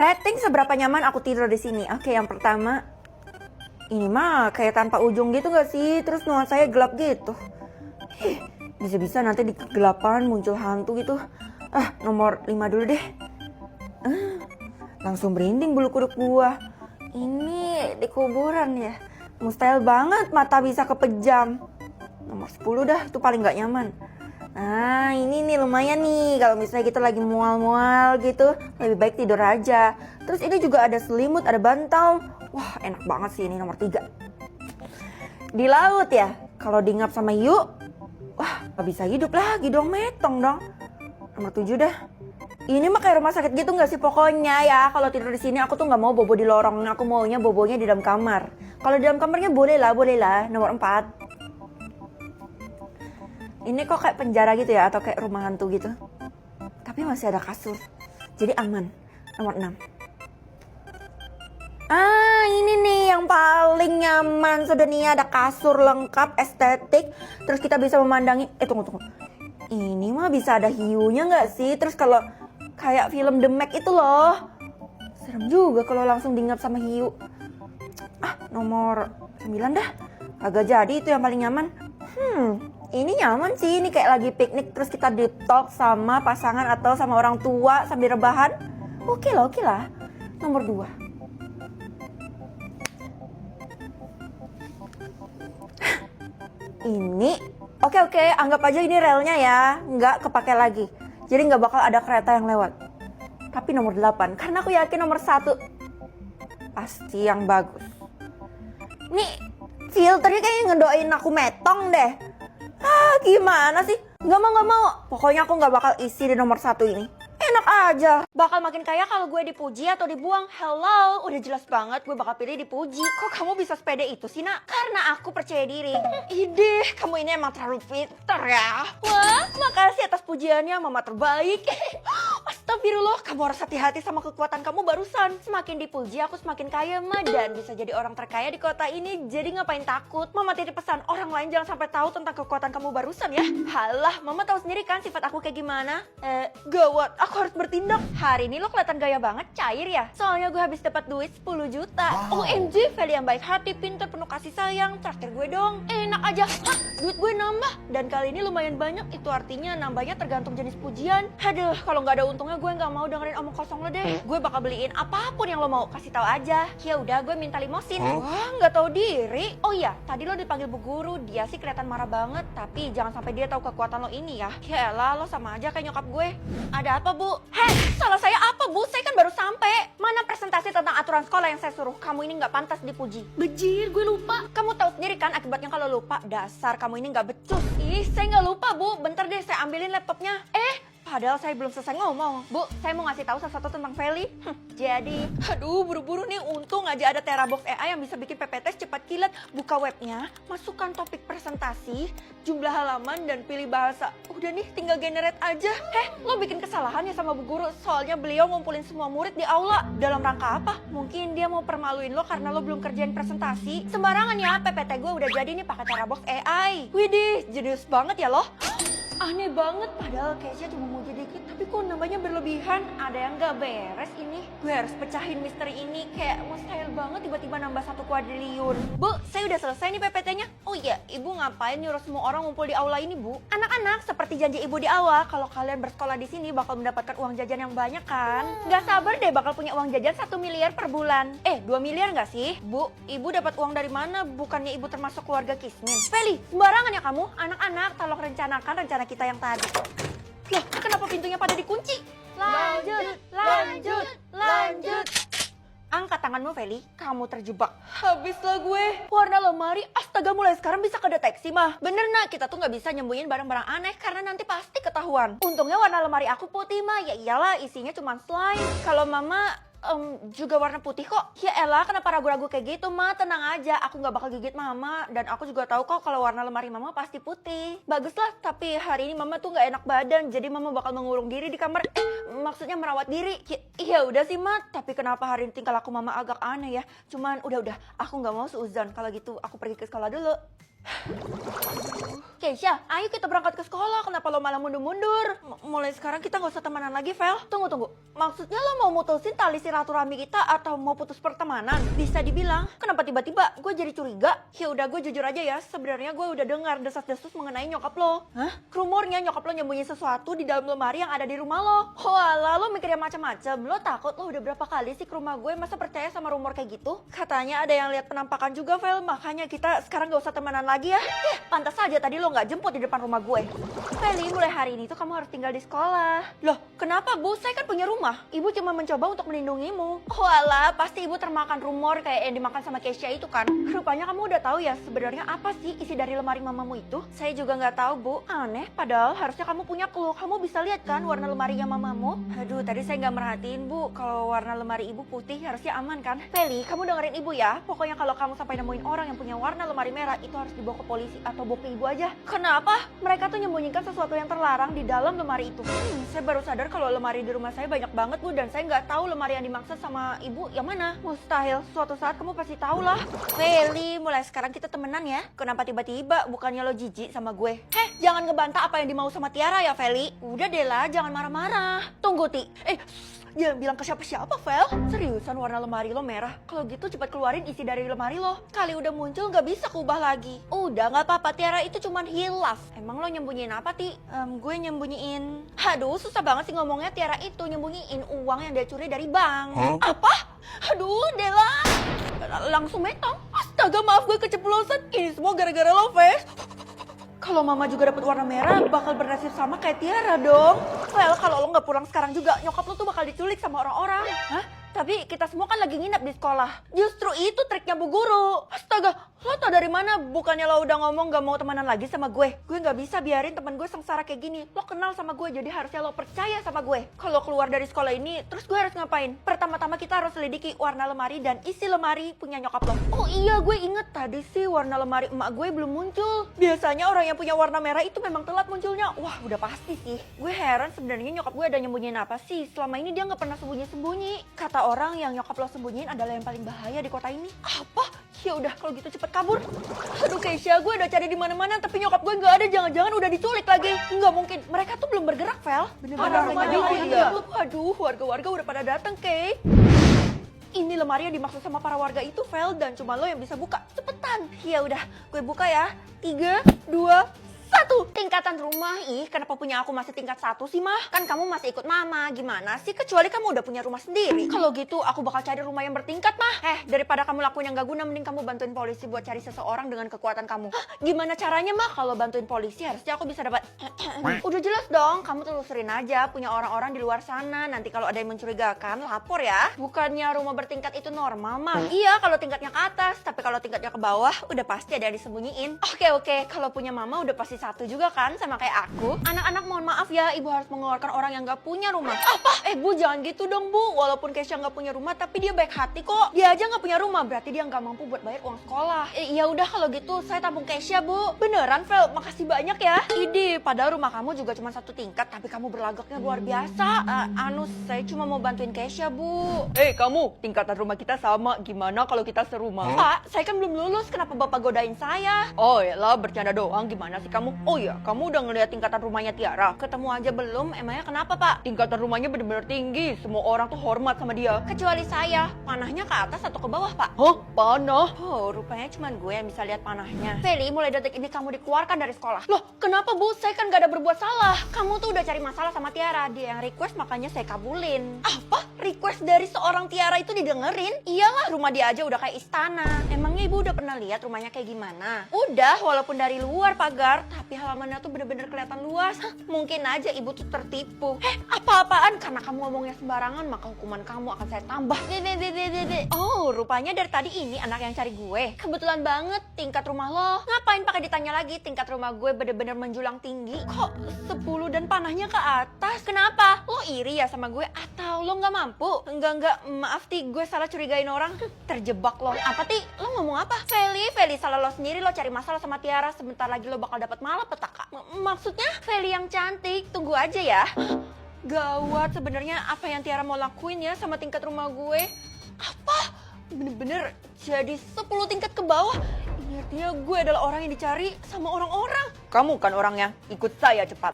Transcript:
Rating seberapa nyaman aku tidur di sini? Oke, yang pertama, ini mah kayak tanpa ujung gitu gak sih? Terus nuansa saya gelap gitu. Bisa-bisa nanti di kegelapan muncul hantu gitu. Nomor 5 dulu deh. Langsung merinding bulu kuduk gua. Ini di kuburan ya. Mustahil banget mata bisa kepejam. Nomor 10 dah, itu paling gak nyaman. Nah ini nih lumayan nih, kalau misalnya kita lagi mual-mual gitu, lebih baik tidur aja. Terus ini juga ada selimut, ada bantal. Wah enak banget sih ini nomor 3. Di laut ya, kalau diingap sama hiu, wah gak bisa hidup lagi dong, metong dong. Nomor 7 dah. Ini mah kayak rumah sakit gitu gak sih pokoknya ya. Kalau tidur di sini aku tuh gak mau bobo di lorong, aku maunya bobonya di dalam kamar. Kalau di dalam kamarnya boleh lah. Nomor 4. Ini kok kayak penjara gitu ya, atau kayak rumah hantu gitu. Tapi masih ada kasur, jadi aman. Nomor 6. Ini nih yang paling nyaman. Sudah nih ada kasur lengkap, estetik. Terus kita bisa memandangi, tunggu. Ini mah bisa ada hiunya gak sih? Terus kalau kayak film The Meg itu loh. Serem juga kalau langsung diingat sama hiu. Nomor 9 dah. Agak jadi itu yang paling nyaman. Ini nyaman sih, ini kayak lagi piknik terus kita deep talk sama pasangan atau sama orang tua sambil rebahan. Oke lah. Nomor 2. Ini, oke, anggap aja ini relnya ya, nggak kepake lagi. Jadi nggak bakal ada kereta yang lewat. Tapi nomor 8, karena aku yakin nomor 1 pasti yang bagus. Nih, filternya kayaknya ngedoain aku metong deh. Gimana sih? Gak mau. Pokoknya aku gak bakal isi di nomor 1 ini. Enak aja. Bakal makin kaya kalau gue dipuji atau dibuang. Hello, udah jelas banget gue bakal pilih dipuji. Kok kamu bisa sepede itu sih, Nak? Karena aku percaya diri. Ideh, kamu ini emang terlalu pinter ya. Wah, makasih atas pujiannya, mama terbaik. Astagfirullah, kamu harus hati-hati sama kekuatan kamu barusan. Semakin dipuji, aku semakin kaya, Ma. Dan bisa jadi orang terkaya di kota ini. Jadi ngapain takut? Mama titip pesan, orang lain jangan sampai tahu tentang kekuatan kamu barusan ya. Halah, Mama tahu sendiri kan sifat aku kayak gimana. Gawat, aku harus bertindak. Hari ini lo kelihatan gaya banget, cair ya. Soalnya gue habis dapat duit 10 juta. Wow. OMG, Feli yang baik hati, pintar, penuh kasih sayang. Traktir gue dong. Enak aja. Duit gue nambah. Dan kali ini lumayan banyak. Itu artinya nambahnya tergantung jenis pujian. Aduh, kalau nggak ada untungnya gue nggak mau dengerin omong kosong lo deh. Gue bakal beliin apapun yang lo mau, kasih tahu aja. Ya udah, gue minta limosin. Wah, nggak tahu diri. Oh iya, tadi lo dipanggil Bu Guru. Dia sih kelihatan marah banget. Tapi jangan sampai dia tahu kekuatan lo ini ya. Yaelah, lo sama aja kayak nyokap gue. Ada apa, Bu? Salah saya apa, Bu? Saya kan baru sampai. Mana presentasi tentang aturan sekolah yang saya suruh? Kamu ini nggak pantas dipuji. Bejir, gue lupa. Kamu tahu sendiri kan akibatnya kalau lupa. Dasar kamu ini nggak becus. Ih, saya nggak lupa, Bu. Bentar deh, saya ambilin laptopnya. Padahal saya belum selesai ngomong. Bu, saya mau ngasih tahu sesuatu tentang Feli. Jadi, aduh buru-buru nih. Untung aja ada Terabox AI yang bisa bikin PPT cepat kilat. Buka webnya, masukkan topik presentasi, jumlah halaman, dan pilih bahasa. Udah nih, tinggal generate aja. Lo bikin kesalahan ya sama Bu Guru. Soalnya beliau ngumpulin semua murid di aula. Dalam rangka apa? Mungkin dia mau permaluin lo karena lo belum kerjain presentasi. Sembarangan ya, PPT gue udah jadi nih pakai Terabox AI. Widih, jenius banget ya lo. Aneh banget, padahal cashnya cuma mau jadi dikit, tapi kok nambahnya berlebihan. Ada yang gak beres ini. Gue harus pecahin misteri ini, kayak mustahil banget tiba-tiba nambah 1 kuadriliun. Bu, saya udah selesai nih PPT-nya. Oh iya, Ibu ngapain nyuruh semua orang ngumpul di aula ini, Bu? Anak-anak, seperti janji Ibu di awal, kalau kalian bersekolah di sini bakal mendapatkan uang jajan yang banyak kan? Gak sabar deh bakal punya uang jajan 1 miliar per bulan. 2 miliar gak sih? Bu, Ibu dapat uang dari mana? Bukannya Ibu termasuk keluarga kismin? Feli, sembarangan ya kamu? Anak-anak, tolong rencanakan rencana kita yang tadi. Loh, kenapa pintunya pada dikunci? Lanjut. Angkat tanganmu, Feli. Kamu terjebak. Habislah gue. Warna lemari, astaga mulai sekarang bisa kedeteksi mah. Bener nak, kita tuh nggak bisa nyembunyiin barang-barang aneh karena nanti pasti ketahuan. Untungnya warna lemari aku putih mah. Ya iyalah, isinya cuma slime. Kalau mama juga warna putih kok. Ya elah, kenapa ragu-ragu kayak gitu, Ma? Tenang aja, aku gak bakal gigit Mama. Dan aku juga tahu kok kalau warna lemari Mama pasti putih. Baguslah, tapi hari ini Mama tuh gak enak badan. Jadi Mama bakal mengurung diri di kamar. Maksudnya merawat diri. Ya udah sih, Ma. Tapi kenapa hari ini tingkah laku Mama agak aneh ya? Cuman udah, aku gak mau seuzon. Kalau gitu, aku pergi ke sekolah dulu. Keisha, ayo kita berangkat ke sekolah. Kenapa lo malah mundur-mundur? Mulai sekarang kita nggak usah temenan lagi, Vel. Tunggu. Maksudnya lo mau mutusin tali silaturahmi kita atau mau putus pertemanan? Bisa dibilang, kenapa tiba-tiba gue jadi curiga? Ya udah, gue jujur aja ya. Sebenarnya gue udah dengar desas-desus mengenai nyokap lo. Hah? Rumornya nyokap lo nyembunyi sesuatu di dalam lemari yang ada di rumah lo. Walah, lo mikirnya macam-macam. Lo takut lo udah berapa kali sih ke rumah gue? Masa percaya sama rumor kayak gitu? Katanya ada yang lihat penampakan juga, Vel. Makanya kita sekarang nggak usah temenan lagi ya. Pantas aja tadi lo nggak jemput di depan rumah gue. Feli, mulai hari ini tuh kamu harus tinggal di sekolah. Loh, kenapa Bu? Saya kan punya rumah. Ibu cuma mencoba untuk melindungimu. Walah, pasti ibu termakan rumor kayak yang dimakan sama Keisha itu kan. Rupanya kamu udah tahu ya sebenarnya apa sih isi dari lemari mamamu itu? Saya juga nggak tahu, Bu. Aneh, padahal harusnya kamu punya clue. Kamu bisa lihat kan warna lemarinya mamamu? Aduh, tadi saya nggak merhatiin, Bu. Kalau warna lemari ibu putih harusnya aman kan? Feli, kamu dengerin ibu ya. Pokoknya kalau kamu sampai nemuin orang yang punya warna lemari merah, itu harus dibawa ke polisi atau bawa ke ibu aja. Kenapa? Mereka tuh nyembunyikan sesuatu yang terlarang di dalam lemari itu. Saya baru sadar kalau lemari di rumah saya banyak banget, Bu, dan saya nggak tahu lemari yang dimaksud sama ibu yang mana. Mustahil, suatu saat kamu pasti tahu lah. Feli, mulai sekarang kita temenan ya. Kenapa tiba-tiba bukannya lo jijik sama gue? Jangan ngebantah apa yang dimau sama Tiara ya, Feli. Udah deh lah, jangan marah-marah. Tunggu, Ti. Jangan bilang ke siapa-siapa, Vel. Seriusan warna lemari lo merah? Kalau gitu cepat keluarin isi dari lemari lo. Kali udah muncul nggak bisa kubah lagi. Udah nggak apa-apa, Tiara itu cuman hilaf. Emang lo nyembunyiin apa, Ti? Gue nyembunyiin... Aduh, susah banget sih ngomongnya. Tiara itu nyembunyiin uang yang dia curi dari bank. Apa? Aduh, Dela. Langsung metong. Astaga, maaf gue keceplosan. Ini semua gara-gara lo, Ves. Kalau mama juga dapat warna merah, bakal bernasib sama kayak Tiara dong. Well, kalau lo nggak pulang sekarang juga, nyokap lo tuh bakal diculik sama orang-orang. Hah? Tapi kita semua kan lagi nginep di sekolah. Justru itu triknya Bu Guru. Astaga, lo tau dari mana? Bukannya lo udah ngomong gak mau temenan lagi sama gue? Gue gak bisa biarin temen gue sengsara kayak gini. Lo kenal sama gue, jadi harusnya lo percaya sama gue. Kalau keluar dari sekolah ini, terus gue harus ngapain? Pertama-tama kita harus selidiki warna lemari dan isi lemari punya nyokap lo. Oh iya, gue inget tadi sih warna lemari emak gue belum muncul. Biasanya orang yang punya warna merah itu memang telat munculnya. Wah, udah pasti sih. Gue heran sebenarnya nyokap gue ada nyembunyiin apa sih. Selama ini dia gak pernah sembunyi-sembunyi. Kata orang yang nyokap lo sembunyiin adalah yang paling bahaya di kota ini. Apa? Ya udah, kalau gitu cepet kabur. Aduh Keisha, gue udah cari di mana-mana tapi nyokap gue nggak ada. Jangan-jangan udah diculik lagi. Nggak mungkin. Mereka tuh belum bergerak, Vel. Bener-bener rumahnya. Aduh, warga-warga udah pada datang, Kay. Ini lemari yang dimaksud sama para warga itu, Vel, dan cuma lo yang bisa buka. Cepetan. Ya udah, gue buka ya. 3, 2, 1. Tingkatan rumah. Ih, kenapa punya aku masih tingkat 1 sih, Mah? Kan kamu masih ikut mama. Gimana sih? Kecuali kamu udah punya rumah sendiri. Kalau gitu, aku bakal cari rumah yang bertingkat, Mah. Daripada kamu lakuin yang gak guna, mending kamu bantuin polisi buat cari seseorang dengan kekuatan kamu. Hah? Gimana caranya, Mah? Kalau bantuin polisi, harusnya aku bisa dapat... Udah jelas dong, kamu telusurin aja. Punya orang-orang di luar sana. Nanti kalau ada yang mencurigakan, lapor ya. Bukannya rumah bertingkat itu normal, Mah? Iya, kalau tingkatnya ke atas. Tapi kalau tingkatnya ke bawah, udah pasti ada yang disembunyiin. Oke. Kalau punya mama, udah pasti satu juga kan sama kayak aku. Anak-anak mohon maaf ya, ibu harus mengeluarkan orang yang gak punya rumah. Apa? Bu jangan gitu dong Bu. Walaupun Keisha gak punya rumah tapi dia baik hati kok. Dia aja gak punya rumah berarti dia gak mampu buat bayar uang sekolah. Ya udah kalau gitu saya tampung Keisha Bu. Beneran Vel, makasih banyak ya. Idi, padahal rumah kamu juga cuma 1 tingkat tapi kamu berlagaknya luar biasa. Saya cuma mau bantuin Keisha Bu. Kamu, tingkatan rumah kita sama. Gimana kalau kita serumah? Pak, saya kan belum lulus. Kenapa Bapak godain saya? Oh ya lah, bercanda doang. Gimana sih kamu? Oh iya, kamu udah ngeliat tingkatan rumahnya Tiara? Ketemu aja belum? Emangnya kenapa, Pak? Tingkatan rumahnya bener-bener tinggi. Semua orang tuh hormat sama dia. Kecuali saya. Panahnya ke atas atau ke bawah, Pak? Hah? Panah? Oh, rupanya cuma gue yang bisa lihat panahnya. Feli, mulai detik ini kamu dikeluarkan dari sekolah. Loh, kenapa, Bu? Saya kan gak ada berbuat salah. Kamu tuh udah cari masalah sama Tiara. Dia yang request, makanya saya kabulin. Apa? Request dari seorang Tiara itu didengerin? Iyalah, rumah dia aja udah kayak istana. Emangnya Ibu udah pernah lihat rumahnya kayak gimana? Udah, walaupun dari luar pagar, tapi halamannya tuh bener-bener kelihatan luas. Mungkin aja Ibu tuh tertipu. Apa-apaan? Karena kamu ngomongnya sembarangan, maka hukuman kamu akan saya tambah. Oh, rupanya dari tadi ini anak yang cari gue. Kebetulan banget, tingkat rumah lo. Ngapain pakai ditanya lagi? Tingkat rumah gue bener-bener menjulang tinggi. Kok 10 dan panahnya ke atas? Kenapa? Lo iri ya sama gue? Atau lo nggak mampu? Enggak. Maaf, Ti. Gue salah curigain orang. Terjebak lo. Apa, Ti? Lo ngomong apa? Feli, salah lo sendiri. Lo cari masalah sama Tiara. Sebentar lagi lo bakal dapat malapetaka. Maksudnya? Feli yang cantik. Tunggu aja ya. Gawat, sebenarnya apa yang Tiara mau lakuin ya sama tingkat rumah gue? Apa? Bener-bener jadi 10 tingkat ke bawah. Artinya gue adalah orang yang dicari sama orang-orang. Kamu kan orangnya, ikut saya cepat.